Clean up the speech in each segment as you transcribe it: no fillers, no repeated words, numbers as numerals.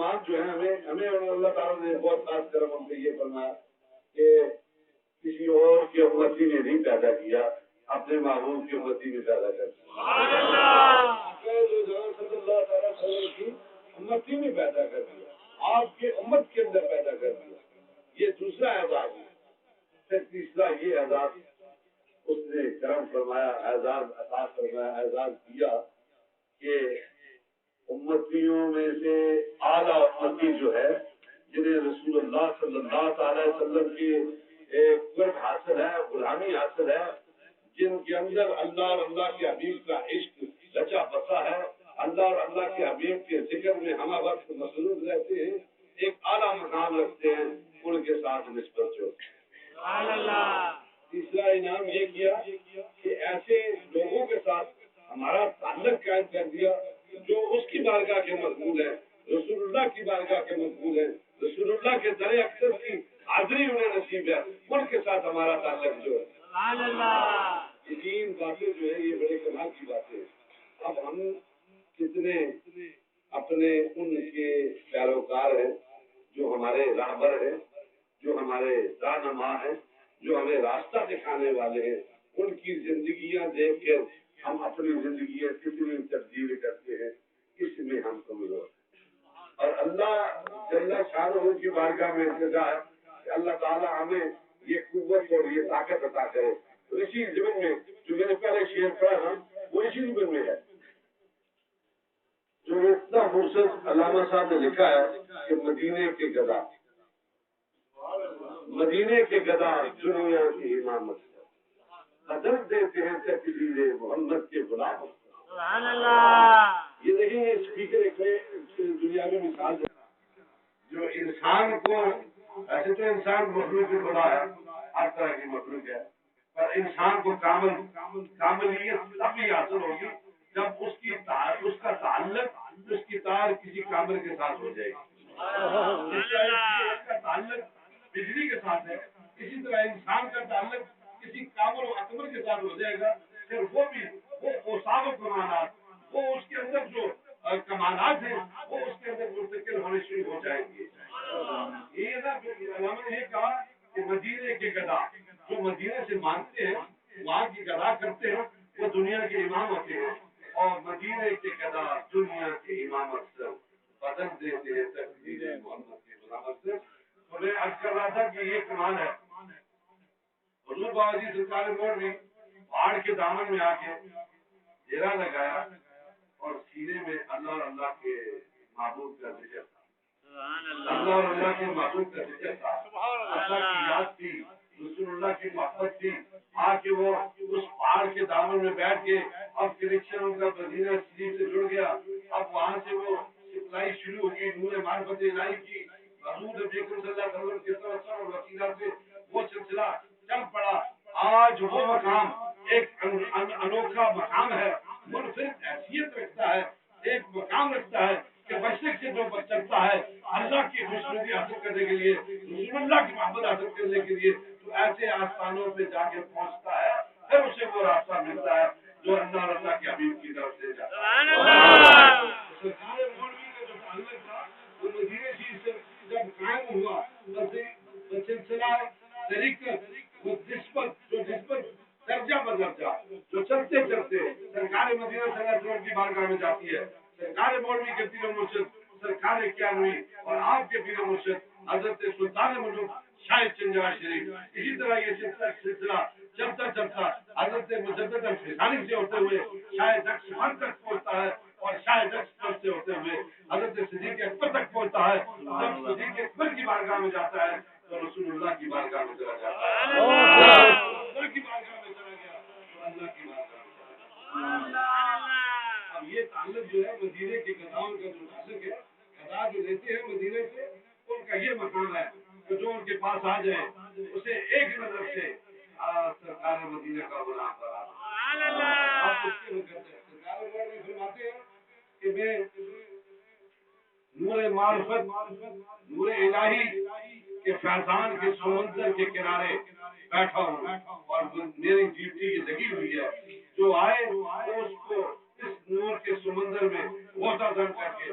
انعامات جو ہیں ہمیں اللہ تعالیٰ نے بہت خاص کرم ہم سے یہ فرمایا کہ کسی اور کی امتی میں نہیں پیدا کیا، اپنے محبوب کی امتی میں پیدا کر دیا۔ صلی اللہ تعالیٰ وسلم کی امتی میں پیدا کر دیا، آپ کے امت کے اندر پیدا کر دیا، یہ دوسرا اعزاز ہے۔ پھر تیسرا یہ اعزاز اس نے کرم فرمایا، اعزاز عطا فرمایا، اعزاز دیا کہ امتیوں میں سے اعلیٰ امتی جو ہے، جنہیں رسول اللہ صلی اللہ تعالی وسلم کی قرب حاصل ہے، غلامی حاصل ہے، جن کے اندر اللہ اور اللہ کے حبیب کا عشق رچا بسا ہے، اللہ اور اللہ کے حبیب کے ذکر میں ہمہ وقت مصروف رہتے ہیں، ایک اعلیٰ مقام رکھتے ہیں، ان کے ساتھ نسبت جو تیسرا انعام یہ کیا کہ ایسے لوگوں کے ساتھ ہمارا تعلق قائم کر دیا جو اس کی بارگاہ کے مقبول ہیں، رسول اللہ کی بارگاہ کے مقبول ہیں، رسول اللہ کے در اقدس کی حاضری انہیں نصیب ہے، ان کے ساتھ ہمارا تعلق جو ہے۔ یہ تین باتیں جو ہے یہ بڑے کمال کی باتیں ہیں۔ اب ہم کتنے اپنے ان کے پیروکار ہیں جو ہمارے راہبر ہیں، جو ہمارے رہنما ہیں، جو ہمیں راستہ دکھانے والے ہیں، ان کی زندگیاں دیکھ کر ہم اپنی زندگیاں کتنی تبدیل کرتے ہیں، اس میں ہم کمزور ہیں۔ اور اللہ جل شانہ کی بارگاہ میں التجا ہے کہ اللہ تعالیٰ ہمیں یہ قوت اور یہ طاقت عطا کرے۔ تو اسی ضمن میں جو میں نے پہلے شعر پڑھا تھا وہ اسی ضمن میں ہے، جو اتنا خوبصورت علامہ صاحب نے لکھا ہے کہ مدینے کے گدا، مدینے کے گدا دنیا کی امامت بدل دیتے ہیں تقدیر محمد کے غلام۔ سبحان اللہ۔ یہ دیکھیں یہ اسپیکر ایک دنیا میں مثال ہے جو انسان کو، ایسے تو انسان مخلوق خدا ہے، ہر طرح کی مخلوق ہے، پر انسان کو کاملیت تب ہی حاصل ہوگی جب اس کا تعلق، اس کی تار کسی کامل کے ساتھ ہو جائے گی۔ اس کا تعلق بجلی کے ساتھ ہے، اسی طرح انسان کا تعلق کسی کامل و اکمل کے ساتھ ہو جائے گا، پھر وہ اوصاف و کمالات، وہ اس کے اندر جو کمالات ہیں وہ اس کے اندر منتقل ہونے شروع ہو جائیں گے۔ یہ علامہ نے یہ کہا کہ مدینے کے گدا جو مدینے سے مانگتے ہیں، وہاں کی گدا کرتے ہیں، وہ دنیا کے امام ہوتے ہیں، اور مدینے کے گدا دنیا کی امامت سے بدل دیتے ہیں تقدیر محمد کی غلامت سے۔ تو میں عرض کر رہا تھا کہ یہ کمال ہے۔ حضور بابا جی سرکار موڑ میں پہاڑ کے دامن میں آ کے ڈیرا لگایا اور سینے میں اللہ اور اللہ کے محبوب کا ذکر تھا، اللہ اور اللہ کے محبوب کا ذکر تھا، اللہ کی یاد تھی، رسول اللہ کی محبت تھی۔ آ کے وہ اس پہاڑ کے دامن میں بیٹھ کے اب کنیکشن ان کا مدینہ شریف سے جڑ گیا، اب وہاں سے وہ سپلائی شروع ہو گئی نور معرفت الہی کی، حضور نبی اکرم صلی اللہ علیہ وسلم کے توسل اور وسیلہ سے وہ سلسلہ چل پڑا۔ آج وہ مقام ایک انوکھا مقام ہے، منفرد حیثیت رکھتا ہے، ایک مقام رکھتا ہے کہ مشرق سے جو چلتا ہے اللہ کی خوشنودی حاصل کرنے کے لیے، رسول اللہ کی محبت حاصل کرنے کے لیے، تو ایسے آستانوں پہ جا کے پہنچتا ہے، پھر اسے وہ راستہ ملتا ہے جو اللہ اور اللہ کے حبیب کی طرف سے جاتا ہے۔ سرکار مولوی کا جو تعلق تھا وہ مدینے شریف سے جب قائم ہوا، سلسلہ طریقت، وہ نسبت درجہ بدرجہ جو چلتے چلتے سرکار مدینہ صلی اللہ علیہ وسلم کی بارگاہ میں جاتی ہے، سرکار مولوی کے پیر مرشد سرکار کیانوی اور آپ کے پیر مرشد حضرت سلطان ملوک شاہ چنجوہ شریف، اسی طرح یہ سلسلہ چلتا چلتا حضرت مجدد الفسانی سے ہوتے ہوئے شاہ نقش بند تک پہنچتا ہے، اور شاہ نقش بند سے ہوتے ہوئے حضرت صدیق اکبر تک پہنچتا ہے۔ جب صدیق اکبر کی بارگاہ میں جاتا ہے تو رسول اللہ کی بارگاہ میں چلا جاتا ہے، اللہ کی بارگاہ میں چلا گیا تو اللہ کی بارگاہ میں چلا گیا۔ اب یہ تعلق جو ہے مدینے کے گداؤں کا جو تعلق ہے، گدا جو لیتے ہیں مدینے سے، ان کا یہ مقام ہے کہ جو ان کے پاس آ جائے اسے ایک نظر سے سرکار مدینہ کا غلام بنا دے۔ آپ اس کے کرتے ہیں، سرکار میں فرماتے ہیں کہ میں نور معرفت، نور الہی کے فیضان کے سمندر کے کنارے بیٹھا ہوں، اور میری ڈیوٹی یہ لگی ہوئی ہے، جو آئے تو اس کو اس نور کے سمندر میں غوطہ زن کر کے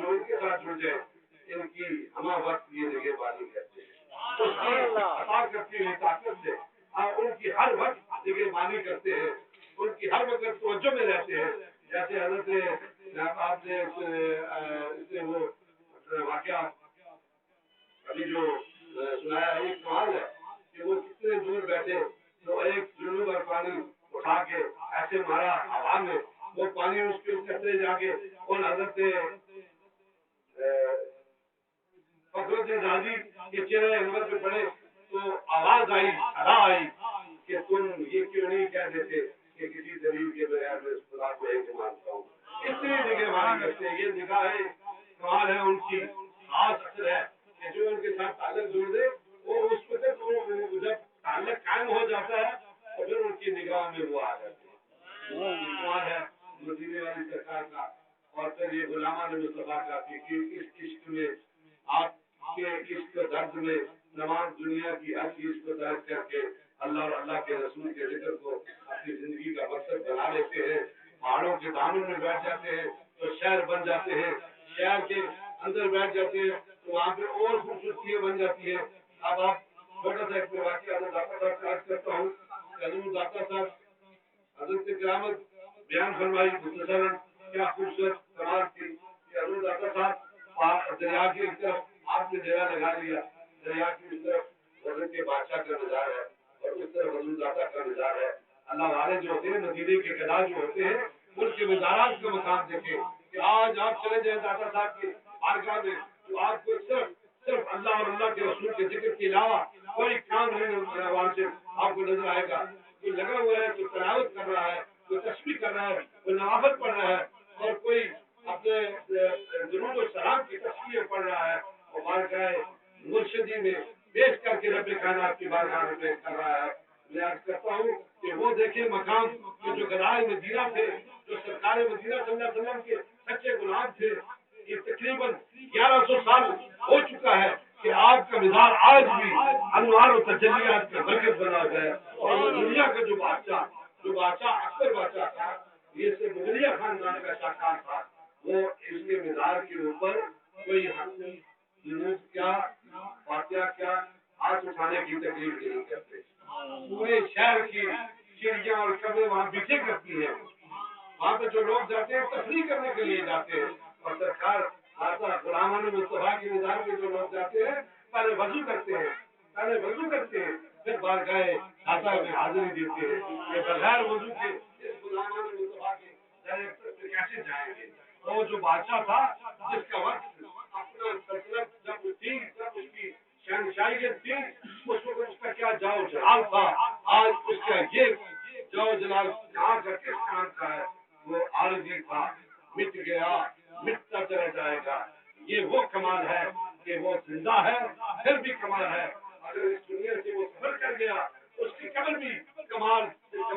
جو ان کے ساتھ جڑ جائے، ان کی ہمہ وقت یہ جگہ بانی کرتے ہیں، اس کی عطا کرتی ہوئی طاقت سے ان کی ہر وقت جگہ بانی کرتے ہیں، ان کی ہر وقت توجہ میں رہتے ہیں. جیسے حضرت آپ نے اس سے وہ واقعہ ابھی جو سنایا ہے، ایک سوال ہے کہ وہ کتنے دور بیٹھے تو ایک جنوب اور پانی اٹھا کے ایسے مارا ہوا میں، وہ پانی اس کے قطرے جا کے اور حضرت فخر الدین رازی کے چہرے انور پہ پڑے تو آواز آئی، صدا آئی کہ تم یہ کیوں نہیں کہہ دیتے کہ کسی دلیل کے بغیر میں اس خدا کو ایک مانتا ہوں. اتنی نگہبانی کرتے ہیں. یہ نگاہ کمال ہے ان کی، خاص اثر ہے کہ جو ان کے ساتھ تعلق جوڑ دے وہ اس وقت جب تعلق قائم ہو جاتا ہے تو پھر ان کی نگاہ میں وہ آ جاتے ہیں. کمال ہے مدینے والی سرکار کا. اور پھر یہ غلامان مصطفیٰ کا کہ اس عشق میں آپ کے عشق درد میں تمام دنیا کی ہر چیز کو درد کر کے اللہ اور اللہ کے رسول کے ذکر کو اپنی زندگی کا مقصد بنا لیتے ہیں. پہاڑوں کے دامن میں بیٹھ جاتے ہیں تو شہر بن جاتے ہیں، شہر کے اندر بیٹھ جاتے ہیں تو وہاں پہ اور خوبصورتیاں بن جاتی ہیں. اب آپ چھوٹا سا ایک واقعہ داتا صاحب سے عرض کرتا ہوں. حضور داتا صاحب حضرت کرامت بیان فرمائی مختصراً، کیا خوبصورت کمال تھی کہ حضور داتا صاحب دریا کی ایک طرف آپ نے ڈیرا لگا لیا، دریا کی اس طرف حضرت کے بادشاہ کا مزار ہے اور اس طرف حضور داتا کا مزار ہے. اللہ والے جو ہوتے ہیں مدینے کے گدا جو ہوتے ہیں ان کے مزارات کا مقام دیکھیں کہ آج آپ چلے جائیں داتا صاحب کی بارگاہ میں تو آپ کو صرف اللہ اور اللہ کے رسول کے ذکر کے علاوہ کوئی کام نہیں وہاں سے آپ کو نظر آئے گا. کوئی لگا ہوا ہے، کوئی تلاوت کر رہا ہے، کوئی تسبیح کر رہا ہے، کوئی نوافل پڑھ رہا ہے اور کوئی اپنے درود و سلام کی تسبیح پڑھ رہا ہے اور بارگاہ مرشدی میں پیش کر کے رب کائنات کی بارگاہ میں پیش کر رہا ہے. میں عرض کرتا ہوں کہ وہ دیکھیں مقام کہ جو گدائے مدینہ تھے، جو سرکار مدینہ صلی اللہ علیہ وسلم کے سچے غلام تھے، یہ تقریباً 1100 سال ہو چکا ہے کہ آپ کا مزار آج بھی انوار و تجلیات کا مرکز بنا ہوا ہے. اور وہ دنیا کا جو بادشاہ اکبر بادشاہ تھا، یہ سے مغلیہ خاندان کا شاہکار تھا، وہ اس کے مزار کے اوپر کوئی جنوب کیا واقعہ کیا ہاتھ اٹھانے کی تکلیف نہیں کرتے. پورے شہر کی چڑیاں اور کبے وہاں بچے کرتی ہیں. وہاں پہ جو لوگ جاتے ہیں تفریح کرنے کے لیے جاتے ہیں اور سرکار غلامان مصطفیٰ کی مزار میں جو لوگ جاتے ہیں پہلے وضو کرتے ہیں پھر بارگاہ داتا میں حاضری دیتے ہیں. یہ بغیر وضو کے اس غلامان مصطفیٰ کے ڈائریکٹر پہ کیسے جائیں گے؟ وہ جو بادشاہ تھا جس کا وقت اپنا سلطنت جب تھی، جب اس کی شہنشاہیت تھی، اس وقت اس کا کیا جاؤ جلال تھا. آج اس کا یہ جاؤ جلال کہاں کا کس کام کا ہے؟ وہ عارضی تھا، مٹ گیا، مٹتا چلا جائے گا. یہ وہ کمال ہے کہ وہ زندہ ہے پھر بھی کمال ہے. اگر اس دنیا سے وہ سفر کر گیا اس کی قبر بھی کمال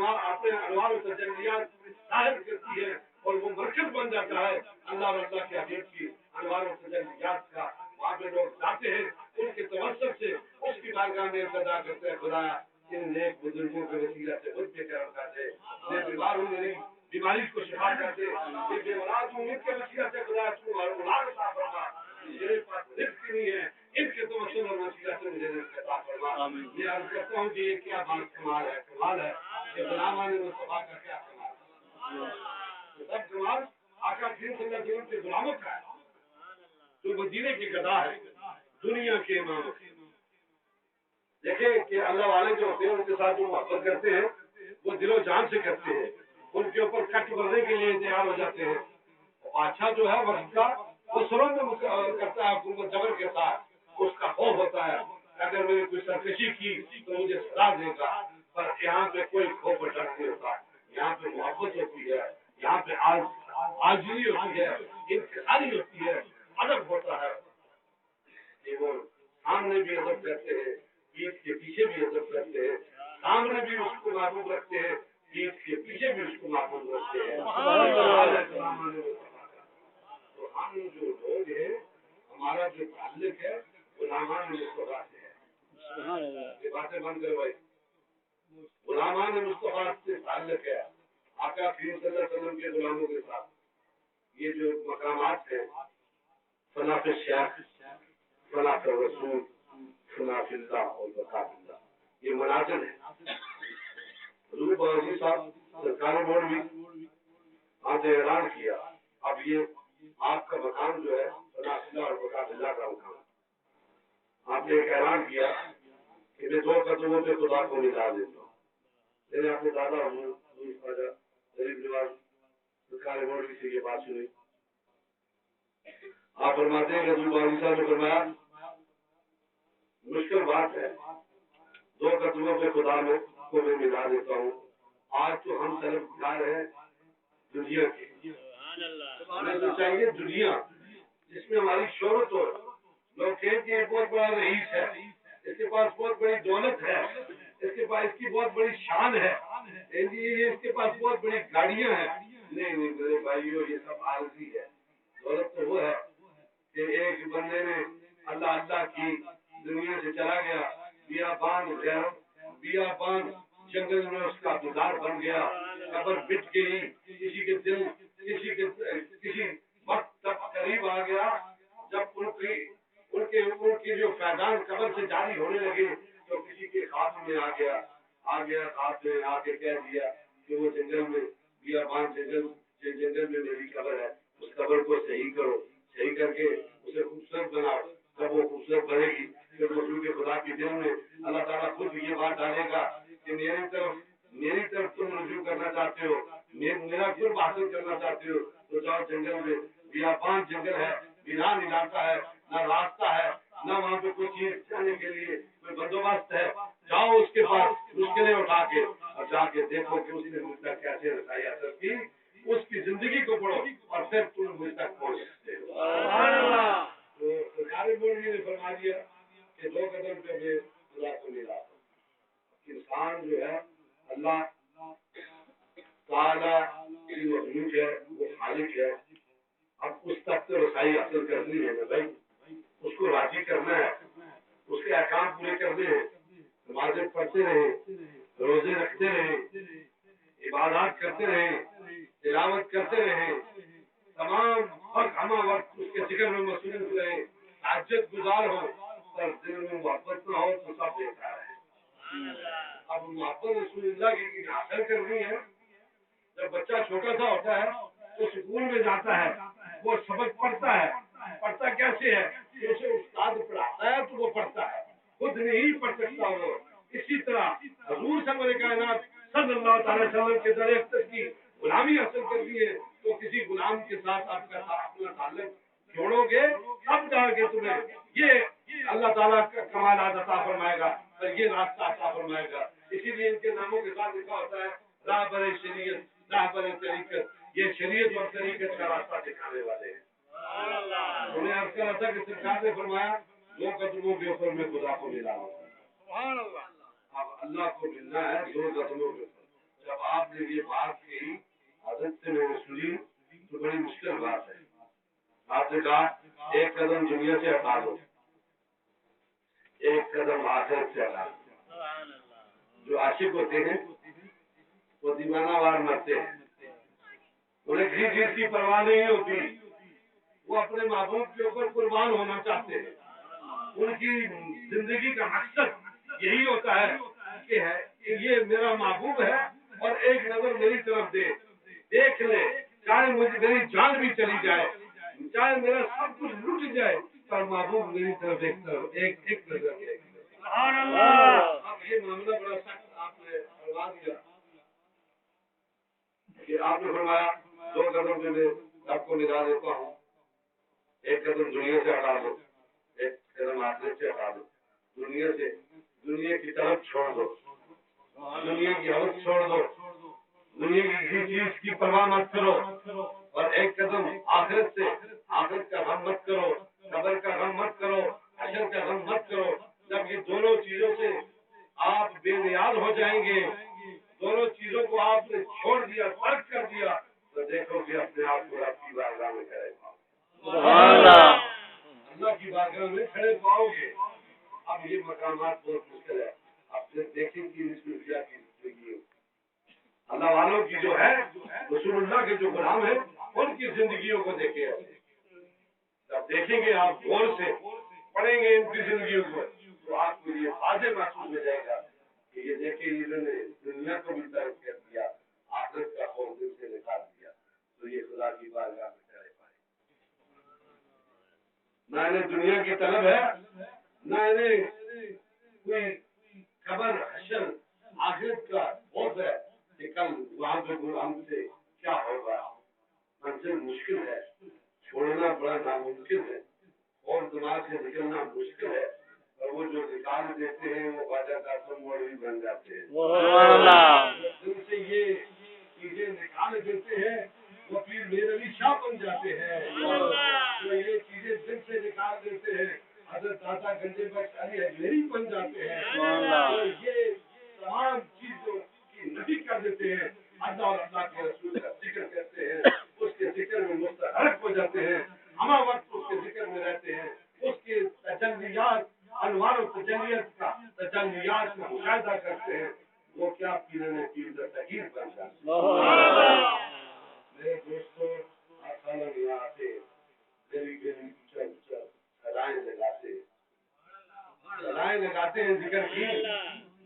اپنے انوار و تجلیات ظاہر کرتی ہے اور وہ مرکز بن جاتا ہے اللہ اور اللہ کے حبیب کی انوار و تجلیات کا. وہاں پہ لوگ جاتے ہیں ان کے توسط سے اس کی بارگاہ میں صدا کرتے ہیں خدایا ان نیک بزرگوں کے وسیلہ سے خود پہ کرم کرتے، میں بیمار ہوں میری بیماری کو شفا کرتے، یہ بے اولاد ہوں ان کے وسیلہ سے خدایا تو اولاد عطا فرما. میرے پاس رزق نہیں ہے، ان کے توسل اور وسیلہ سے مجھے رزق عطا فرما. میں عرض کرتا ہوں کہ یہ کیا بات کمال ہے کہ غلامان مصطفیٰ کا کیا کمال ہے. سب کمال آقا کریم صلی اللہ علیہ وسلم کے غلاموں کا ہے جو مدینے کی گدا ہے، دنیا کے امام. دیکھیں کہ اللہ والے جو ہوتے ہیں ان کے ساتھ جو محبت کرتے ہیں وہ دل و جان سے کرتے ہیں، ان کے اوپر کٹ بھرنے کے لیے تیار ہو جاتے ہیں. بادشاہ جو ہے وقت کا وہ سروں میں کرتا ہے حکومت جبر کے ساتھ، اس کا خوف ہوتا ہے اگر میں نے کوئی سرکشی کی تو مجھے سزا دے گا. پر یہاں پہ کوئی خوف و ڈر نہیں ہوتا، یہاں پہ محبت ہوتی ہے، یہاں پہ عاجزی ہوتی ہے، انکساری ہوتی ہے، ادب ہوتا ہے. وہ سامنے بھی ادب کرتے ہیں، پیٹھ کے پیچھے بھی ادب کرتے ہیں، سامنے بھی اس کو محبوب رکھتے ہیں، پیٹھ کے پیچھے بھی اس کو محبوب رکھتے ہیں. تو ہم جو لوگ ہیں ہمارا جو تعلق ہے غلامان مصطفیٰ سے ہے. یہ باتیں بند کرو بھائی. غلامان مصطفیٰ سے تعلق ہے آقا کریم صلی اللہ علیہ وسلم کے غلاموں کے ساتھ. یہ جو مقامات ہیں، فنا فی الشیخ، فنا فی الرسول، فنا فی اللہ اور بقا فی اللہ، یہ منازل ہیں۔ حضور باوجی صاحب سرکار مولوی آپ نے اعلان کیا، اب یہ آپ کا مقام جو ہے فنا فی اللہ اور بقا فی اللہ کا مقام، آپ نے ایک اعلان کیا کہ میں 2 قدموں پہ خدا کو ملا دیتا ہوں۔ میں نے اپنے دادا حضور خواجہ غریب نواز سرکار مولوی سے یہ بات سنی۔ آپ فرماتے ہیں کہ حضور باوجی صاحب نے فرمایا مشکل بات ہے، 2 قدموں پہ خدا میں کو میں ملا دیتا ہوں۔ آج تو ہم طلبگار ہیں دنیا کے، ہمیں تو چاہیے دنیا جس میں ہماری شہرت ہو، لوگ کہیں کہ یہ بہت بڑا رئیس ہے، اس کے پاس بہت بڑی دولت ہے، اس کے پاس اس کی بہت بڑی شان ہے، اس کے پاس بہت بڑی گاڑیاں ہیں۔ نہیں میرے بھائیو، یہ سب عارضی ہے۔ دولت تو وہ ہے کہ ایک بندے نے اللہ اللہ کی دنیا سے چلا گیا، بیابان جنگل میں اس کا گزار بن گیا، قبر بٹ گئی، کسی کے دل کسی وقت تک قریب آ گیا جب ان کے جو فیضان قبر سے جاری ہونے لگے تو کسی کے خواب میں آ گیا خواب میں آ کے کہہ دیا کہ وہ جنگل میں بیابان جنگل میں میری قبر ہے، اس قبر کو صحیح کرو، صحیح کر کے اسے خوبصورت بناؤ۔ جب وہ خوبصورت بنے گی پھر مخلوق خدا کے دل میں اللہ تعالیٰ خود یہ بات ڈالے گا کہ میری طرف تم رجوع کرنا چاہتے ہو، میرا قرب حاصل کرنا چاہتے ہو تو جاؤ جنگل میں، بیابان جنگل ہے، ویران علاقہ ہے، نہ راستہ ہے، نہ وہاں پہ کوئی چیز جانے کے لیے کوئی بندوبست ہے، جاؤ اس کے پاس مشکلیں اٹھا کے اور جا کے دیکھو کہ اس نے مجھ تک کیسے رسائی حاصل کی، اس کی زندگی کو پڑھو اور پھر تم مجھ تک پہنچ سکتے ہو۔ سبحان اللہ۔ تو سرکار مولوی نے فرما دیا کہ 2 قدم پہ میں خدا کو ملا۔ انسان جو ہے اللہ تعالیٰ کی مخلوق ہے، وہ خالق ہے، اب اس تک تو رسائی حاصل کرنی ہے نا بھائی، اس کو راضی کرنا ہے، اس کے احکام پورے کرنے ہیں، نمازیں پڑھتے رہیں، روزے رکھتے رہیں، عبادات کرتے رہیں، تلاوت کرتے رہیں، تمام وقت ہمہ وقت اس کے ذکر میں مصروف رہیں، تہجد گزار ہو، پر دل میں محبت نہ ہو تو سب بیکار ہے۔ اب محبت رسول اللہ کی حاصل کرنی ہے۔ جب بچہ چھوٹا سا ہوتا ہے تو اسکول میں جاتا ہے، وہ سبق پڑھتا ہے، پڑھتا کیسے ہے کہ اسے استاد پڑھاتا ہے تو وہ پڑھتا ہے، خود نہیں پڑھ سکتا وہ۔ اسی طرح حضور سرور کائنات صلی اللہ تعالی وسلم کے در اقدس کی غلامی حاصل کرنی ہے تو کسی غلام کے ساتھ آپ کا اپنا تعلق جوڑو گے تب جا کے تمہیں یہ اللہ تعالیٰ کا کمالات عطا فرمائے گا اور یہ راستہ عطا فرمائے گا۔ اسی لیے ان کے ناموں کے ساتھ لکھا ہوتا ہے راہ بر شریعت، راہ بر طریقت، یہ شریعت اور طریقت کا راستہ دکھانے والے ہیں۔ انہیں عرض کر رہا تھا کہ سرکار نے فرمایا 2 قدموں کے اوپر میں خدا کو ملا ہوں۔ اب اللہ کو ملنا ہے 2 قدموں کے اوپر۔ جب آپ نے یہ بات کہی حضرت سے میں نے سنی تو بڑی مشکل بات ہے۔ آپ نے کہا 1 قدم دنیا سے ہٹا دو، 1 قدم آخرت سے ہٹا دو۔ جو عاشق ہوتے ہیں وہ دیوانہ وار مرتے ہیں، انہیں کسی چیز کی پرواہ نہیں ہوتی، وہ اپنے محبوب کے اوپر قربان ہونا چاہتے ہیں۔ ان کی زندگی کا مقصد یہی ہوتا ہے کہ یہ میرا محبوب ہے اور ایک نظر میری طرف دے، دیکھ لے، چاہے مجھے میری جان بھی چلی جائے، چاہے میرا سب کچھ لٹ جائے، پر محبوب میری طرف ایک نظر دیکھ لے۔ سبحان اللہ۔ اب یہ معاملہ بڑا سخت آپ نے فرما دیا کہ آپ نے فرمایا 2 قدم پہ میں آپ کو ملا دیتا ہوں، 1 قدم دنیا سے ہٹا دو، 1 قدم آخرت سے ہٹا دو۔ دنیا کی طرف چھوڑ دو، دنیا کی حوث چھوڑ دو، دنیا کی کسی چیز کی پرواہ مت کرو اور 1 قدم آخرت سے، آخرت کا غم مت کرو، قبر کا غم مت کرو، حشر کا غم مت کرو۔ جب یہ دونوں چیزوں سے آپ بے نیاز ہو جائیں گے، دونوں چیزوں کو آپ نے چھوڑ دیا، ترک کر دیا، تو دیکھو کہ اپنے آپ کو آپ کی بارگاہ میں کھڑے پاؤ گے، اللہ کی بارگاہ میں کھڑے پاؤ گے۔ اب یہ مقامات بہت مشکل ہے، آپ سے دیکھیں کہ اس میں کیا کی زندگی اللہ والوں کی جو ہے، رسول اللہ کے جو غلام ہیں ان کی زندگیوں کو دیکھیں. جب دیکھیں گے آپ غور سے پڑھیں گے ان کی زندگیوں کو تو آپ کو یہ واضح محسوس ہو جائے گا کہ یہ دیکھیں انہوں نے دنیا کو بھی ترک کر دیا, آخرت کا خوف دل سے نکال دیا. تو یہ خدا کی بارگاہ میں چڑھے پائے. نہ انہیں دنیا کی طلب ہے, نہ انہیں کوئی خبر حشر آخرت کا خوف ہے کہ کل وہاں پہ ہم سے کیا ہوگا. منزل مشکل ہے, چھوڑنا بڑا ناممکن ہے, اور دماغ سے نکلنا مشکل ہے, اور وہ جو نکال دیتے ہیں وہ خواجہ قاسم مولوی بن جاتے ہیں. دل سے یہ چیزیں نکال دیتے ہیں وہ پیر میر علی شاہ بن جاتے ہیں. جو یہ چیزیں دل سے نکال دیتے ہیں حضرت داتا گنجے بخش علی اجمیری بن جاتے ہیں. جو یہ تمام چیزوں کی نفی کر دیتے ہیں, اللہ اور اللہ کے رسول کا ذکر کرتے ہیں, اس کے ذکر میں مستحرک ہو جاتے ہیں, ہمہ وقت اس کے ذکر میں رہتے ہیں, اس کے تجلیات انوار و تجلیات کا مشاہدہ کرتے ہیں, وہ کیا پیرنے پیر دستگیر بن جاتے ہیں. میرے دوستوں آسان آتے گلی گلی چل چل سدائیں لگاتے ہیں ذکر کی,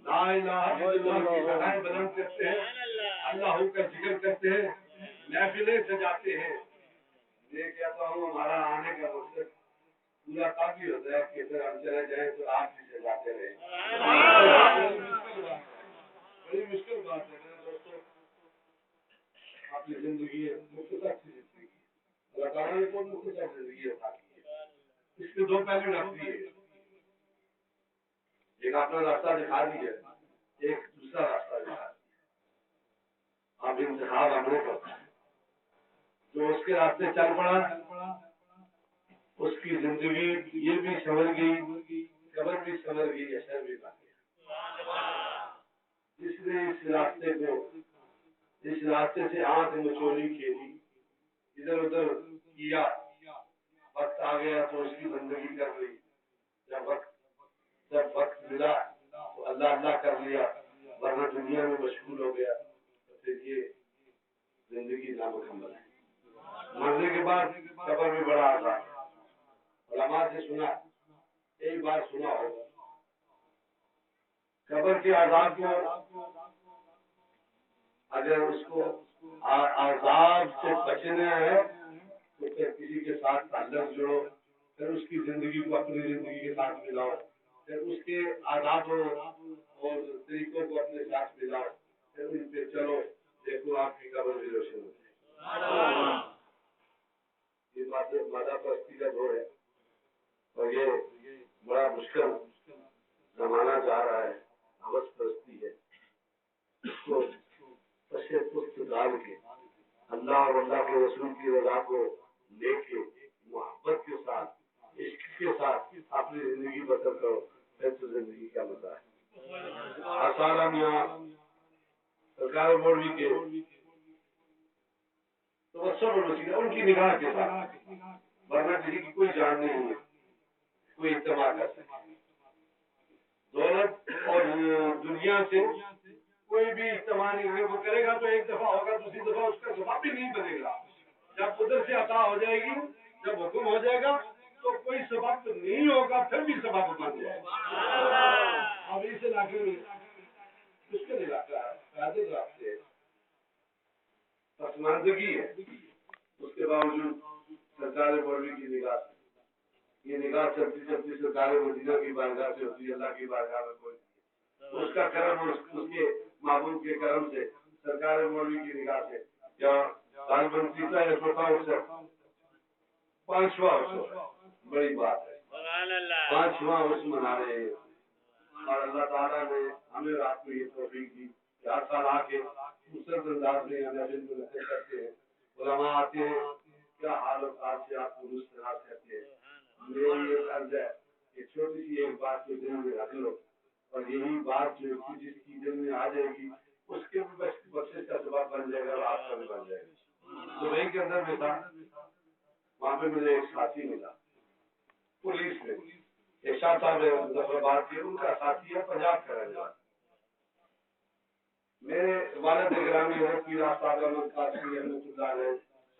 لا الہ الا اللہ کی سدائیں بلند کرتے ہیں, اللہ کا ذکر کرتے ہیں, محفلیں سجاتے ہیں. میں کہتا ہوں ہمارا آنے کا مقصد پورا کافی ہوتا ہے کہ اگر ہم چلے جائیں تو آپ بھی سجاتے رہیں. بڑی مشکل بات ہے میرے دوستوں. اپنی زندگی ہے مختصر سی زندگی, اللہ تعالیٰ نے بہت مختصر زندگی عطا کی ہے. اس کے دو پہلو رکھتی ہے, ایک اپنا راستہ دکھا دیا, ایک دوسرا راستہ دکھا دیا. آپ انتخاب ہم نے کرتا ہے, جو اس کے راستے چل پڑا اس کی زندگی یہ بھی سنور گئی, قبر بھی سنور گئی, اثر بھی بن گیا. جس نے اس راستے سے آنکھ مچولی کھیلی, ادھر ادھر کیا, وقت آ گیا تو اس کی زندگی کر لی. جب وقت ملا تو اللہ اللہ کر لیا, ورنہ دنیا میں مشغول ہو گیا, تو پھر یہ زندگی نامکمل ہے. مرنے کے بعد قبر میں بڑا عذاب. علماء سے سنا, ایک بار سنا ہوگا, قبر کے عذاب کو اگر اس کو عذاب سے بچنا ہے تو پھر کسی کے ساتھ تعلق جوڑو, پھر اس کی زندگی کو اپنی زندگی کے ساتھ ملاؤ, پھر اس کے عذابوں اور طریقوں کو اپنے ساتھ ملاؤ, پھر ان پہ چلو, دیکھو آپ کی قبر بھی روشن ہوتی ہے. یہ مادہ پرستی کا دور ہے اور یہ بڑا مشکل زمانہ جا رہا ہے. ہوس پرستی ہے, اس کو پشے پست ڈال کے اللہ اور اللہ کے رسول کی رضا کو لے کے محبت کے ساتھ عشق کے ساتھ اپنی زندگی بسر کرو, پھر تو زندگی کا مزہ ہے. آسان یہاں سرکار مولوی کے تو سب وسیلہ ان کی نگاہ کے ساتھ, ورنہ کسی کی کوئی جان نہیں ہے, کوئی اجتماع کر سکے. دولت اور دنیا سے کوئی بھی اجتماع نہیں ہے, وہ کرے گا تو ایک دفعہ ہوگا, دوسری دفعہ اس کا ثواب بھی نہیں بنے گا. جب ادھر سے عطا ہو جائے گی, جب حکم ہو جائے گا تو کوئی ثواب تو نہیں ہوگا, پھر بھی ثواب بن جائے گا. اب اس علاقے میں مشکل علاقہ ہے, پیدل راستے ہیں, پسماندگی ہے, اس کے باوجود سرکار مولوی کی نگاہ سے یہ نگاہ چلتی چلتی سرکار مدینہ کی بارگاہ سے ہوتی ہے, اللہ کی بارگاہ میں کوئی اس کا کرم, اس کے محبوب کے کرم سے سرکار مولوی کی نگاہ سے جہاں لال بنتی تھا یا چھوٹا اسے 5واں بڑی بات ہے, 5واں عرس منا رہے ہیں. اور اللہ تعالیٰ نے ہمیں رات کو یہ توفیق دی کہ ہر سال آ کے مسرت انداز میں ہمیں دن کو نقل کرتے ہیں. علماء آتے ہیں, کیا حال و حال سے آپ کو مستحق کرتے ہیں. میری یہ عرض ہے کہ چھوٹی سی ایک بات کو دل میں رکھ لو, اور یہی بات جو جس کی دل میں آ جائے گی اس کے بھی بخشش کا سبب بن جائے گا اور آپ کا بھی بن جائے گا. دبئی کے اندر میں تھا, وہاں پہ مجھے ایک ساتھی ملا پولیس میں, ایک شاہ صاحب مظفرآباد کے, ان کا ساتھی ہے پنجاب کا رہنے والا. میرے والد گرامی حضرت پیر آفتاب احمد قاسمی رحمۃ اللہ علیہ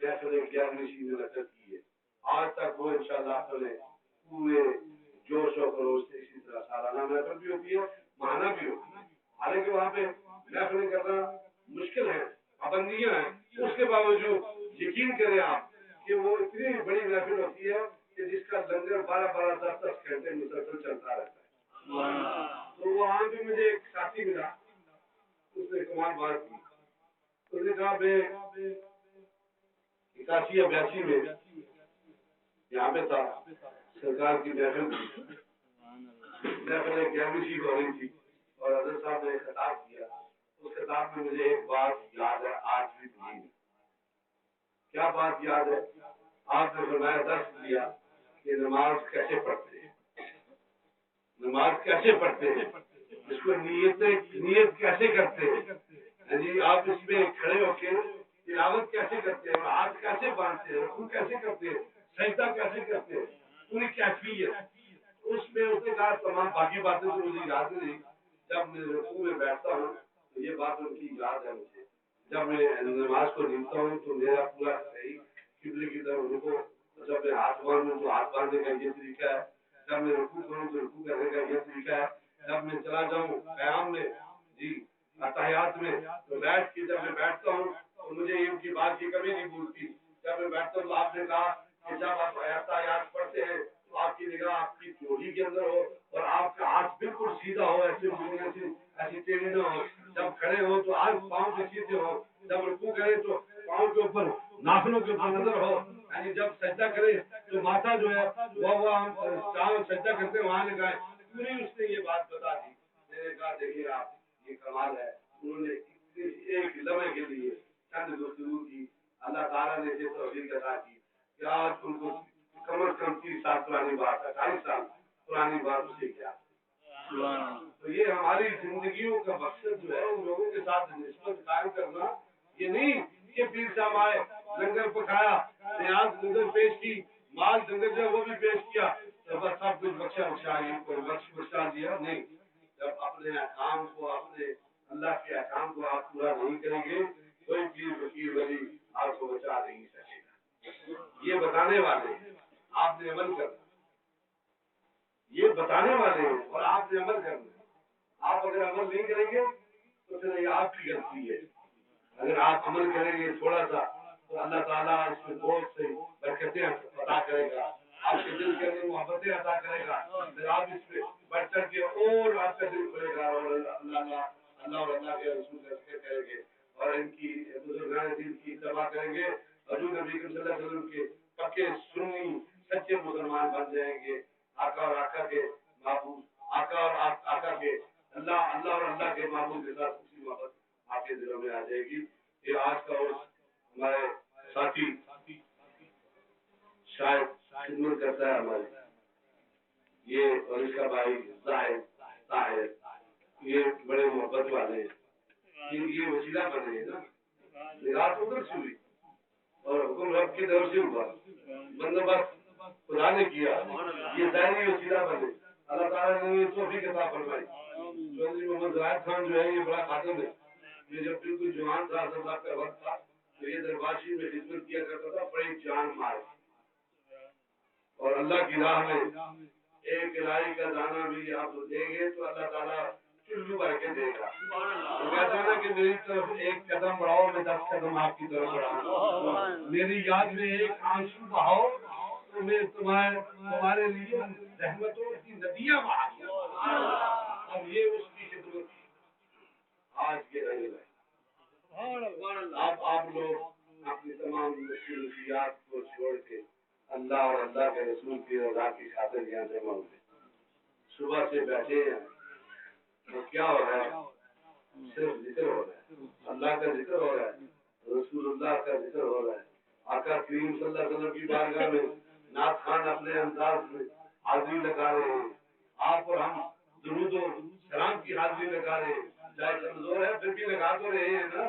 محفل 11ویں منعقد کی ہے. آج تک وہ انشاءاللہ اپنے پورے جوش و خروش سے اسی طرح سالانہ محفل بھی ہوتی ہے، ماہانہ بھی ہوتی ہے. حالانکہ وہاں پہ محفلیں کرنا مشکل ہے، پابندیاں ہیں، اس کے باوجود یقین کریں آپ کہ وہ اتنی بڑی محفل ہوتی ہے کہ جس کا لنگر 12 10 گھنٹے مسلسل چلتا رہتا ہے. تو وہاں بھی مجھے ایک ساتھی ملا، اس نے کمال بات کی. اس نے کہا میں 81 یا 82 میں یہاں پہ تھا، سرکار کی محفل 11ویں ہو رہی تھی اور حضرت صاحب نے خطاب کیا. اس خطاب میں مجھے ایک بات یاد ہے آج بھی نہیں. کیا بات یاد ہے؟ آپ نے فرمایا درس دیا کہ نماز کیسے پڑھتے ہیں، نماز کیسے پڑھتے ہیں، اس کو نیت کیسے کرتے ہیں. جی آپ اس میں کھڑے ہو کے تلاوت کیسے کرتے ہیں، ہاتھ کیسے باندھتے ہیں، رکوع کیسے کرتے ہیں، سجدہ کیسے کرتے ہیں، پوری کیفیت. اس میں اس نے کہا تمام باقی باتیں تو مجھے یاد نہیں. جب میں رکوع میں بیٹھتا ہوں تو یہ بات ان کی یاد ہے مجھے. جب میں نماز کو نیمتا ہوں تو میرا پورا صحیح قبلے کی طرف رکو. جب میں ہاتھ باندھوں تو ہاتھ باندھنے کا یہ طریقہ ہے. جب میں رکوع کروں تو رکوع کرنے کا یہ طریقہ ہے. جب میں چلا جاؤں قیام میں جی اتحیات میں تو بیٹھ کے جب میں بیٹھتا ہوں تو مجھے ان کی بات کی کبھی نہیں بھولتی. جب میں بیٹھتا ہوں تو آپ نے کہا کہ جب آپ اتحیات پڑھتے ہیں تو آپ کی نگاہ آپ کی چولی کے اندر ہو اور آپ کا ہاتھ بالکل سیدھا ہو، ایسی ٹیڑھی نہ ہو. جب کھڑے ہو تو آج پاؤں کے سیدھے ہو. جب رکوع کرے تو پاؤں کے اوپر ناخنوں کے اوپر نظر ہو. یعنی جب سجدہ کرے تو ماتھا جو ہے وہ جہاں سجدہ کرتے ہیں وہاں لگائے. پوری اس نے یہ بات بتا دی. میں نے کہا دیکھیے آپ یہ کمال ہے. انہوں نے ایک لمحے کے لیے چند گفتگو کی. اللہ تعالیٰ نے یہ توفیق عطا کی کہ آج ان کو کم از کم 30 سال پرانی بات ہے، 40 سال پرانی بات اسے کیا. تو یہ ہماری زندگیوں کا مقصد جو ہے ان لوگوں کے ساتھ نسبت قائم کرنا. یہ نہیں کہ پیر صاحب آئے لنگر پکایا، نیاز لنگر پیش کی، مال لنگر جو وہ بھی پیش کیا تو بس سب کچھ بخشا دیا. نہیں، جب اپنے احکام کو اپنے اللہ کے احکام کو آپ پورا نہیں کریں گے کوئی پیر فقیر ولی آپ کو بچا نہیں سکے گا. یہ بتانے والے ہیں، آپ نے عمل کرنا. یہ بتانے والے ہیں اور آپ نے عمل کرنا. آپ اگر عمل نہیں کریں گے تو پھر یہ آپ کی غلطی ہے. اگر آپ عمل کریں گے تھوڑا سا تو اللہ تعالیٰ اس میں بہت سے برکتیں عطا کرے گا. آپ کے دل کے اندر محبتیں عطا کرے گا. پھر آپ اس پہ بڑھ چڑھ کے اور آپ کا دل کھلے گا اور اللہ اور اللہ کے رسول کا ذکر کریں گے اور ان کی بزرگان دین کی اتباع کریں گے. حضور نبی صلی اللہ علیہ وسلم کے پکے سنی سچے مسلمان بن جائیں گے. آقا اور آقا کے محبوب، آقا اور آقا کے اللہ اور اللہ کے محبوب کے ساتھ اسی محبت آپ کے دلوں میں آ جائے گی. یہ آج کا اور ہمارے ساتھی شاید خدمت کرتا ہے ہماری یہ اور اس کا بھائی طاہر یہ بڑے محبت والے ہیں. یہ وسیلہ بنے نا. نگاہ ادھر سے ہوئی اور حکم رب کی طرف سے ہوا. بندوبست خدا نے کیا. یہ ظاہری وسیلہ بنے. اللہ تعالیٰ نے یہ توفیق عطا فرمائی. چودھری محمد زاہد خان جو ہے یہ بڑا خادم ہے. یہ جب بالکل جوان تھا حضرت صاحب کا وقت تھا تو یہ دربارشی میں خدمت کیا کرتا تھا. بڑی جان مار اور اللہ کی راہ میں ایک الہی کا دانہ بھی آپ دیں گے تو اللہ تعالیٰ چلو بھر کے دے گا. کہتا نا کہ میری طرف ایک قدم بڑھاؤ میں 10 قدم آپ کی طرف بڑھاؤں. میری یاد میں ایک آنسو بہاؤ تو میں تمہارے لیے رحمتوں کی ندیاں بہا دوں. اب یہ اس کی خدمت آج کے رہے گا. اب آپ لوگ اپنی تمام مصروفیات کو چھوڑ کے اللہ اور اللہ کے رسول کی رضا کی خاطر یہاں جمع ہوئے. صبح سے بیٹھے ہیں تو کیا ہو رہا ہے؟ صرف ذکر ہو رہا ہے. اللہ کا ذکر ہو رہا ہے، رسول اللہ کا ذکر ہو رہا ہے. آقا کریم صلی اللہ علیہ وسلم کی بارگاہ میں نعت خوان اپنے انداز میں حاضری لگا رہے ہیں. آپ اور ہم درود و سلام کی حاضری لگا رہے ہیں. چاہے کمزور ہے پھر بھی لگا تو رہے ہیں نا.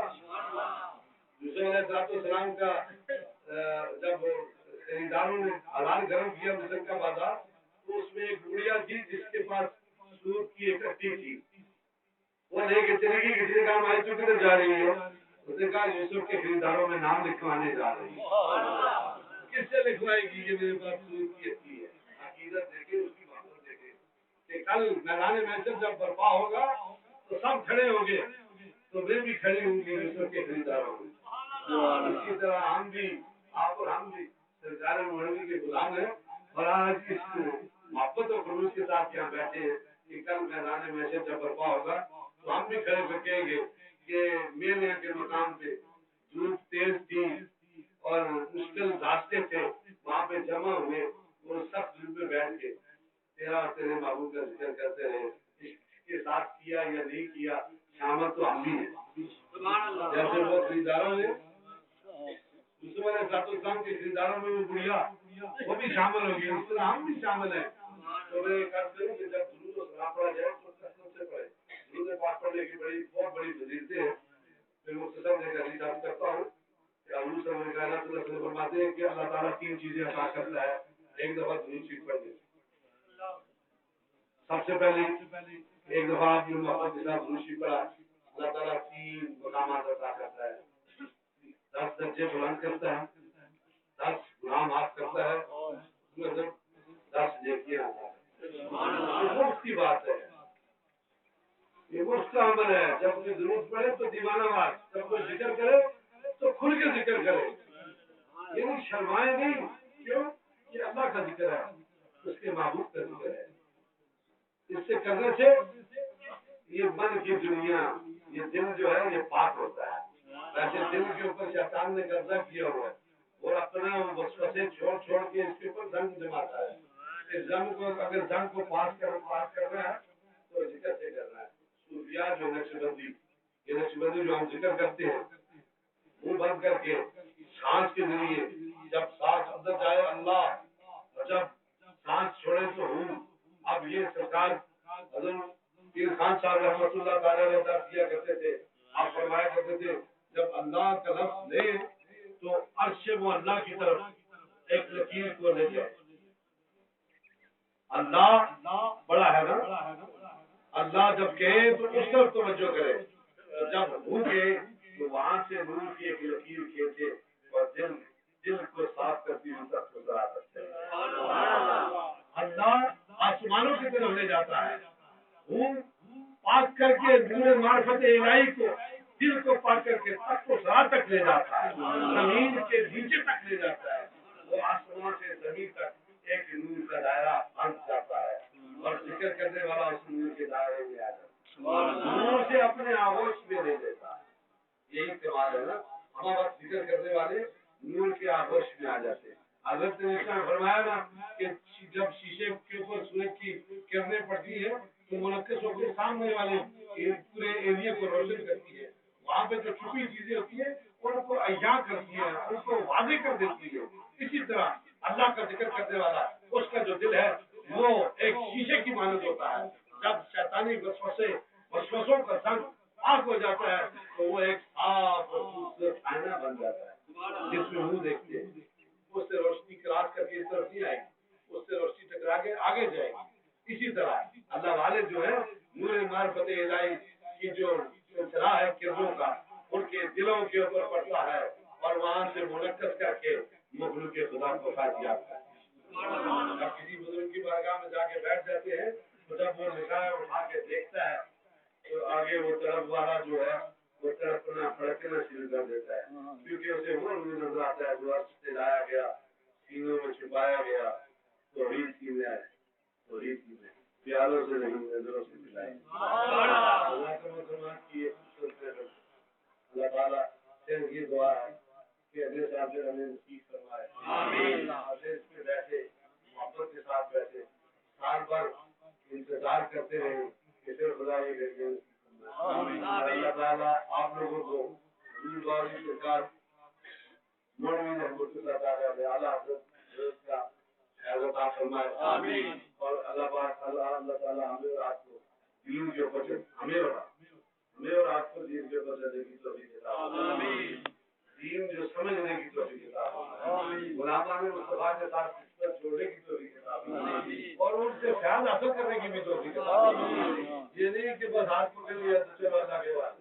یوسف علیہ السلام کا جب خریداروں نے حلال گرم کیا مصر کا بازار تو اس میں ایک گڑیا تھی جس کے پاس سود کی ایک کٹی تھی. وہ لے کے چلی گئی. کسی نے کہا ہماری تو کدھر جا رہی ہے؟ اس نے کہا یوسف کے خریداروں میں نام لکھوانے جا رہی ہے. کس سے لکھوائے گی؟ یہ میرے پاس سورت کی اچھی ہے. عقیدت دیکھے، اس کی محبت دیکھے کہ کل میدان محشر جب برپا ہوگا تو سب کھڑے ہوں گے، تو میں بھی کھڑی ہوں گی یوسف کے خریداروں میں. اسی طرح ہم بھی، آپ اور ہم بھی سرکار مولانا کے غلام ہیں، اور آج اس محبت اور خلوص کے ساتھ یہاں بیٹھے ہیں کہ کل میدان محشر جب برپا ہوگا تو ہم بھی کھڑے ہو کہیں گے کہ میرے کے مقام پہ دھوپ تیز تھی اور مشکل راستے تھے، وہاں پہ جمع ہوئے اور سخت دھوپ میں بیٹھ کے تیرا اور تیرے محبوب کا ذکر کرتے رہے. اس کے ساتھ کیا یا نہیں کیا شامل تو ہم بھی ہیں. جیسے وہ خریداروں نے یوسف علیہ السلام کے خریداروں میں وہ بڑھیا وہ بھی شامل ہوگی، اس طرح ہم بھی شامل ہیں. تو میں ایک عرض کروں کہ جب درود و سلام پڑھا جائے تو کثرت سے پڑھے. درود پاک پڑھنے کی بہت بڑی فضیلتیں ہیں. میں مختصر ایک حدیث عرض کرتا ہوں کہ حضور صلی اللہ علیہ وسلم فرماتے ہیں کہ اللہ تعالیٰ 3 چیزیں عطا کرتا ہے ایک دفعہ درود شریف پڑھنے. سب سے پہلے ایک دفعہ آپ نے محبت کے ساتھ درود شریف پڑھا، اللہ تعالیٰ 3 مقامات عطا کرتا ہے. 10 درجے بلند کرتا ہے، 10 گناہ معاف کرتا ہے، اس میں سے 10 نیکیاں عطا کرتا ہے. یہ مفت کی بات ہے، یہ مفت کا عمل ہے. جب کوئی درود پڑھے تو دیوانہ وار، جب کوئی ذکر کرے تو کھل کے ذکر کرے، یعنی شرمائے نہیں. کیوں؟ یہ اللہ کا ذکر ہے، اس کے محبوب کا ذکر ہے. اس سے کرنے سے یہ من کی دنیا، یہ دل جو ہے یہ پاک ہوتا ہے. ویسے دل کے اوپر شیطان نے قبضہ کیا ہوا ہے اور اپنا وسوسے چھوڑ کے اس کے اوپر زنگ جماتا ہے. اس زنگ کو اگر زنگ کو پاس کرنا ہے تو ذکر سے کرنا ہے. صوفیاء جو نقشبندی، یہ نقشبندی جو ہم ذکر کرتے ہیں منہ بند کر کے سانس کے ذریعے، جب سانس اندر جائے اللہ اور جب سانس چھوڑے تو ہوں. اب یہ سرکار حضرت پیر خان صاحب رحمۃ اللہ تعالی علیہ کیا کرتے تھے. آپ فرمایا کرتے تھے جب اللہ کا لفظ لے تو عرش وہ اللہ کی طرف ایک لکیر کو لے جائے. اللہ بڑا ہے نا، اللہ جب کہے تو اس طرف توجہ کرے، جب ہو گئے تو وہاں سے نور کی ایک لکیر کھینچے اور دل کو صاف کرتی ہوئی تک گزرا سکتے ہیں. اللہ آسمانوں کی طرف لے جاتا ہے، وہ پاک کر کے نور معرفت الہی کو دل کو پاک کر کے تخت و سرا تک لے جاتا ہے، زمین کے نیچے تک لے جاتا ہے. وہ آسمان سے زمین تک ایک نور کا دائرہ بن جاتا ہے اور ذکر کرنے والا اس نور کے دائرے میں آ جاتا ہے، نور سے اپنے آغوش میں لے لیتا ہے. یہی کمال ہے نا، ہمارا وقت ذکر کرنے والے نور کے آغوش میں آ جاتے ہیں. حضرت نے فرمایا نا کہ جب شیشے کے اوپر سورج کی کرنیں پڑتی ہے تو منعکس ہو کے سامنے والے پورے ایریا کو روشن کرتی ہے. وہاں پہ جو چھپی چیزیں ہوتی ہیں ان کو عیاں کرتی ہے، ان کو واضح کر دیتی ہے. اسی طرح اللہ کا ذکر کرنے والا اس کا جو دل ہے وہ ایک شیشے کی مانند ہوتا ہے. جب شیطانی وسوسوں کا سنگ پاک ہو جاتا ہے تو وہ ایک صاف اور خوبصورت آئینہ بن جاتا ہے جس میں منہ دیکھتے ہیں. اس سے روشنی کراس کر کے اس طرف نہیں آئے گی، اس سے روشنی ٹکرا کے آگے جائے گی. اسی طرح اللہ والے جو ہے نور معرفت الہی کی جو سلسلہ ہے کرنوں کا ان کے دلوں کے اوپر پڑتا ہے اور وہاں سے منعکس کر کے مخلوق خدا کو فائدہ ہے. جب کسی بزرگ کی بارگاہ میں جا کے بیٹھ جاتے ہیں تو جب وہ نگاہ اٹھا کے دیکھتا ہے تو آگے وہ طرف والا جو ہے وہ تڑپنا پھڑکنا شروع کر دیتا ہے، کیونکہ اسے وہ نظر آتا ہے جو عرش سے لایا گیا، سینوں میں چھپایا گیا. توحید کی میں ہے، توحید کی میں پیالوں سے نہیں نظروں سے پلائے. اللہ تعالیٰ سے یہ دعا ہے کہ اگلے سال سے ہمیں نصیب فرمائے. آمین. اس پہ بیٹھے محبت کے ساتھ بیٹھے سال بھر انتظار کرتے رہے کہ پھر خدا یہ گھڑیاں اللہ تعالیٰ آپ لوگوں کو دوباری سرکار مولانا رحمۃ اللہ تعالیٰ اعلیٰ حضرت کا خیر عطا فرمائے. آمین. اور اللہ پاک اللہ تعالیٰ ہمیں اور آپ کو دین کے اوپر ہمیں اور آپ کو دین کے اوپر چلنے کی توفیق عطا فرمائے. آمین. دین جو سمجھنے کی توفیق عطا فرمائے، غلامان مصطفیٰ کے ساتھ نسبت جوڑنے کی توفیق عطا فرمائے اور ان سے خیال حاصل کرنے کی بھی توفیق عطا فرمائے. یہ نہیں کہ بس ہاتھ پکڑ لیا تو چلو اللہ کے بعد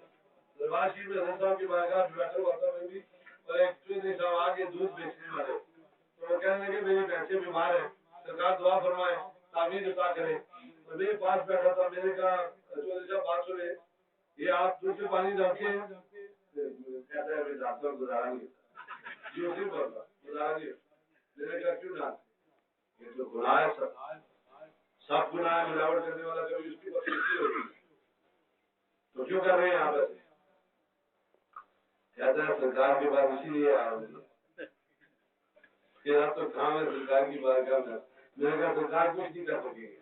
دربار شریف میں حضرت صاحب کی بارگاہ میں بیٹھا ہوا تھا میں بھی, اور ایک چودھری صاحب آگے دودھ بیچنے والے, تو وہ کہنے لگے میری بھینسیں بیمار ہیں, سرکار دعا فرمائے تعمیر عطا کرے. تو میرے پاس بیٹھا تھا, میں نے کہا چودھری صاحب بات سنیں, یہ آپ دودھ سے پانی ڈالتے ہیں؟ کہتا ہے میں ڈالتا ہوں, گزارا نہیں یہ اسی بولتا گزارا نہیں. میں نے کہا کیوں ڈالتے؟ یہ تو گناہ ہے, سب گناہ ہے, ملاوٹ کرنے والا کبھی اس کی بخشش ہوگی تو کیوں کر رہے ہیں آپ ایسے؟ کہتا ہے سرکار کے بعد اسی لیے آیا ہوں کہ تو کام ہے سرکار کی بارگاہ میں. میں نے کہا سرکار کچھ نہیں کر سکیں گے,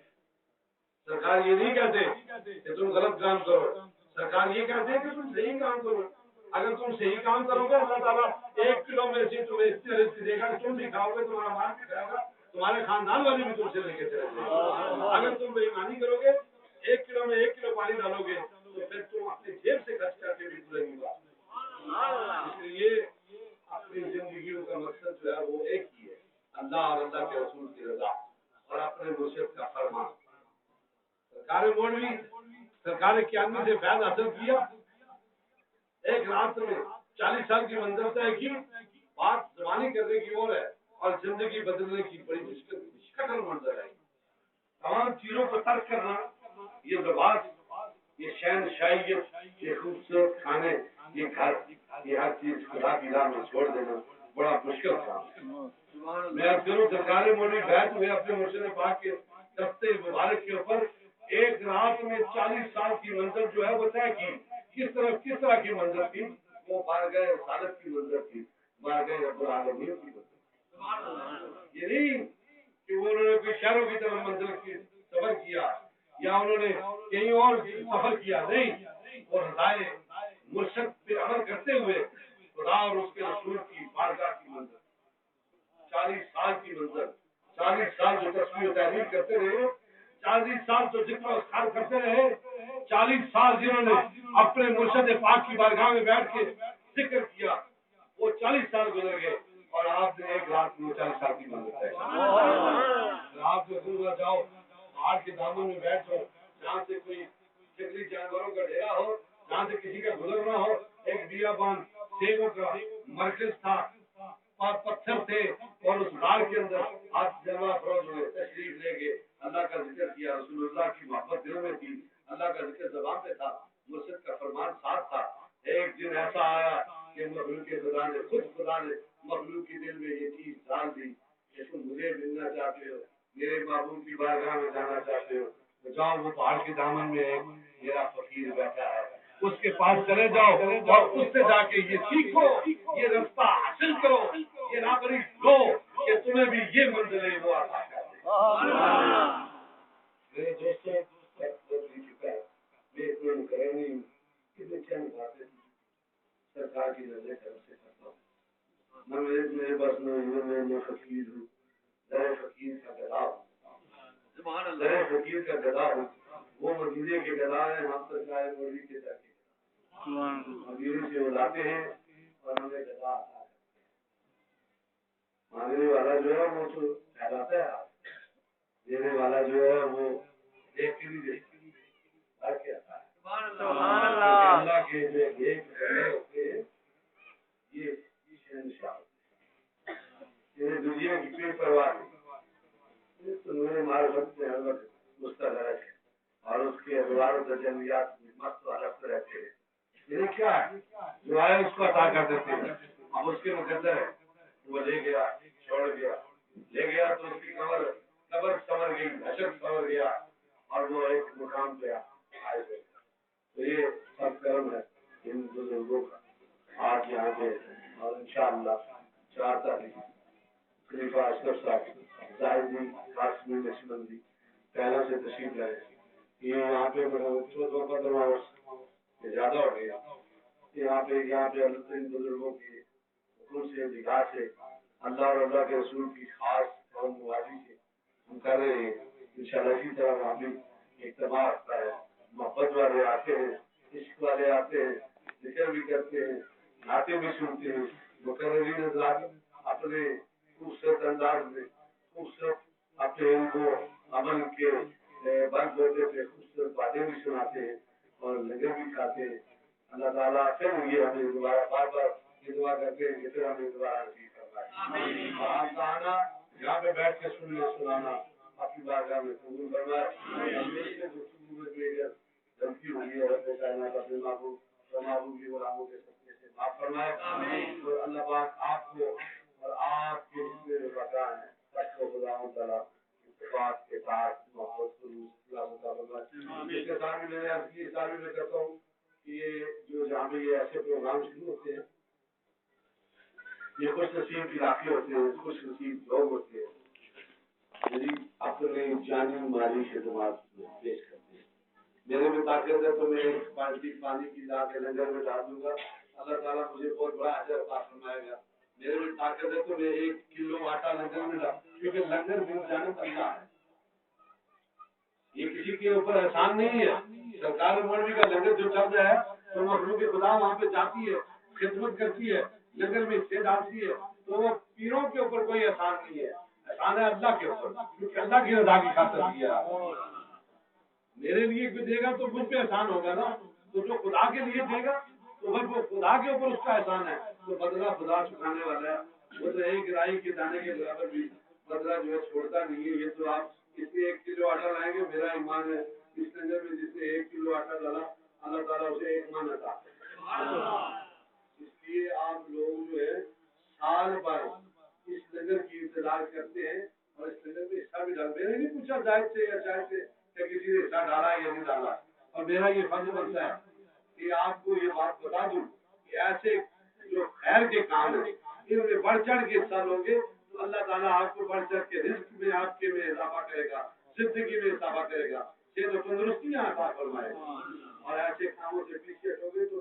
سرکار یہ نہیں کہتے کہ تم غلط کام کرو, سرکار یہ کہتے ہیں کہ تم صحیح کام کرو. اگر تم صحیح کام کرو گے اللہ تعالیٰ 1 کلو میں سے تمہیں اس طرح سے دے گا کہ تم بھی کھاؤ گے, تمہارا مال بھی کھائے گا, تمہارے خاندان والے بھی تم سے لے کے چلے جائیں گے. اگر تم بےایمانی کرو گے 1 کلو میں 1 کلو پانی ڈالو گے تو پھر تم اپنی جیب سے خرچ کر کے بھی پورے نہیں بات. اس لیے اپنی زندگیوں کا مقصد جو ہے وہ ایک ہی ہے, اللہ اور اللہ کے رسول کی رضا اور اپنے مرشد کا فرمان. سرکار مولوی سرکار قیامی سے فیض حاصل کیا, ایک رات میں 40 سال کی منزل طے کی, بات زبانی کرنے کی اور ہے اور زندگی بدلنے کی بڑی مشکل منظر ہے. تمام چیزوں کو ترک کرنا, یہ لباس, یہ شہنشاہیت, یہ خوبصورت کھانے, یہ گھر, یہ ہر چیز خدا کی راہ میں چھوڑ دینا بڑا مشکل کام. میں اب ضرور سرکار مولوی بیٹھ ہوئے اپنے مرشد پاک کے دستے مبارک کے اوپر ایک رات میں 40 سال کی منزل جو ہے وہ طے کی. کس طرح کی منزل تھی؟ وہ بارگاہ رسالت کی منزل تھی, بارگاہ رب العالمین کی منزل. یہ نہیں کہ وہ انہوں نے کوئی شہروں کی طرف منزل کی سفر کیا یا انہوں نے کہیں اور سفر کیا, نہیں, وہ رضائے مرشد پہ عمل کرتے ہوئے خدا اور اس کے رسول کی بارگاہ کی منزل. 40 سال کی منزل, 40 سال جو تسبیح و تحلیل کرتے رہے, 40 سال جو ذکر و اذکار کرتے رہے, 40 سال جنہوں نے اپنے مرشد پاک کی بارگاہ میں بیٹھ کے ذکر کیا, وہ 40 سال گزر گئے اور آپ نے ایک رات میں 40 سال کی منزل طے کی. آپ جو دور جاؤ, پہاڑ کے دامن میں بیٹھ جاؤ, جہاں سے کوئی جنگلی جانوروں کا ڈیرا ہو, جہاں سے کسی کا گزرنا ہو, ایک بیابان سیبوں کا مرکز تھا, پتھر تھے, اور اس غار کے اندر آپ جلوہ افروز ہوئے, تشریف لے گئے, اللہ کا ذکر کیا, رسول اللہ کی محبت دل میں تھی, اللہ کا ذکر زبان پہ تھا, مرشد کا فرمان ساتھ تھا. ایک دن ایسا آیا کہ مخلوق کے خدا نے, خود خدا نے مخلوق کے دل میں یہ چیز ڈال دی کہ تم مجھے ملنا چاہتے ہو, میرے محبوب کی بارگاہ میں جانا چاہتے ہو, تو جاؤ, وہ پہاڑ کے دامن میں ایک میرا فقیر بیٹھا ہے, اس کے پاس چلے جاؤ اور اس سے جا کے یہ سیکھو, یہ رستہ حاصل کرو, یہ رابری دو کہ تمہیں بھی یہ منزلیں وہ عطا کر دے. میرے دوستوں وقت بدل چکا ہے, میں اتنا کرے نہیں کہ میں چند باتیں سرکار کی نظر طرف سے کرتا ہوں. میرے پاس میں فقیر ہوں, در فقیر کا گدا ہوں, در فقیر کا گدا ہوں. وہ مدینے کے گدا ہیں, ہم سرکار مولوی کے در کے مدینے سے وہ لاتے ہیں اور ہمیں گدا آتا ہے. مانگنے والا جو ہے وہ تو پھیلاتا ہے, دینے والا جو ہے وہ دیکھ کے بھی دیکھتے کیا آتا ہے. اللہ کے جو ایک ہوتے ہیں یہ شہنشاہ, دنیا کی کوئی پرواہ نہیں, تمہیں معرفت میں ہر وقت مستقر ہے اور اس کے ادوار و تجلیات مست وارفت رہتے ہیں. یہ کیا ہے جو آئے اس کو عطا کر دیتے ہیں. اب اس کے مقدر ہے, وہ لے گیا, چھوڑ گیا, لے گیا تو اس کی قبر سنور گئی, حشر سنور گیا اور وہ ایک مقام پہ آئے گئے. تو یہ سب کرم ہے ان بزرگوں کا آج یہاں پہ. اور انشاءاللہ 4 تاریخ خلیفہ اشرف صاحب زاہدی قاسمی نشمندی پہلے سے تشریف لائے. یہ یہاں پہ 14-15 زیادہ ہو گیا. یہاں پہ ان بزرگوں کے حکم سے, نگاہ سے, اللہ اور اللہ کے رسول کی خاص قوم نوازی سے ہم کر رہے ہیں. انشاءاللہ اسی طرح وہاں بھی اجتماع ہوتا ہے, محبت والے آتے ہیں, عشق والے آتے ہیں, ذکر بھی کرتے ہیں, نعتیں بھی سنتے ہیں. مقررین حضرات اپنے خوبصورت انداز میں خوبصورت اپنے ان کو عمل کے بند ہوتے تھے خوبصورت باتیں بھی سناتے ہیں اور لنگر بھی کھاتے ہیں. اللہ تعالیٰ پھر یہ ہمیں دوبارہ بار بار یہ دعا کرتے ہیں کہ پھر ہمیں دوبارہ نصیب فرمائے اور آپ کا آنا یہاں پہ بیٹھ کے سننے سنانا اپنی بارگاہ میں قبول فرمائے. ہمیشہ گفتگو میں کوئی غلطی ہوئی ہے رب کائنات اپنے معبود کی غلاموں کے سپنے سے معاف فرمائے اور اللہ پاک آپ کو اور آپ کے جتنے بھی بقا ہیں سب کو خداوند تعالیٰ اتفاق کے ساتھ محبت فرمائے. اس کے ساتھ میں نے عرض کی سال میں کرتا ہوں کہ یہ جو جہاں پہ یہ ایسے پروگرام شروع ہوتے ہیں یہ خوش نصیب علاقے ہوتے ہیں خوش نصیب لوگ ہوتے ہیں یعنی اپنے جانی مالی خدمات پیش کرتے ہیں. میرے میں طاقت ہے تو میں ایک بالٹی پانی کی لا کے لنگر میں ڈال دوں گا اللہ تعالیٰ مجھے بہت بڑا اجر عطا فرمائے گا. میرے میں طاقت ہے تو میں 1 کلو آٹا لنگر میں ڈال کیونکہ لنگر بھی جانب اللہ ہے یہ کسی کے اوپر احسان نہیں ہے. سرکار مولوی کا لنگر جو چل رہا ہے تو مخلوق خدا وہاں پہ جاتی ہے خدمت کرتی ہے لنگر میں حصے ڈالتی ہے تو وہ پیروں کے اوپر کوئی احسان نہیں ہے احسان ہے اللہ کے اوپر کیونکہ اللہ کی رضا کی خاطر دیا. میرے لیے کوئی دے گا تو مجھ پہ احسان ہوگا نا تو جو خدا کے لیے دے گا تو پھر وہ خدا کے اوپر اس کا احسان ہے تو بدلہ خدا چکانے والا ہے. وہ تو ایک گرائی کے دانے کے برابر بھی بدلہ جو ہے چھوڑتا نہیں ہے. یہ تو آپ جتنے 1 کلو آٹا لائیں گے میرا ایمان ہے اس لنگر میں جتنے 1 کلو آٹا ڈالا اللہ تعالیٰ اسے 1 من عطا کرے. اس لیے آپ لوگ جو ہے سال بھر اس لنگر کی انتظار کرتے ہیں اور اس لنگر میں حصہ بھی ڈال. میں نے نہیں پوچھا جائز سے یا جائز سے کہ کسی نے حصہ ڈالا یا نہیں ڈالا اور میرا یہ فرض بنتا ہے کہ آپ کو یہ بات بتا دوں کہ ایسے جو خیر کے کام ہیں ان میں بڑھ چڑھ کے حصہ لو گے تو اللہ تعالیٰ آپ کو بڑھ چڑھ کے رزق میں آپ کے میں اضافہ کرے گا زندگی میں اضافہ کرے گا صحت و تندرستی عطا فرمائے گا. اور ایسے کاموں سے پیچھے ہٹو گے تو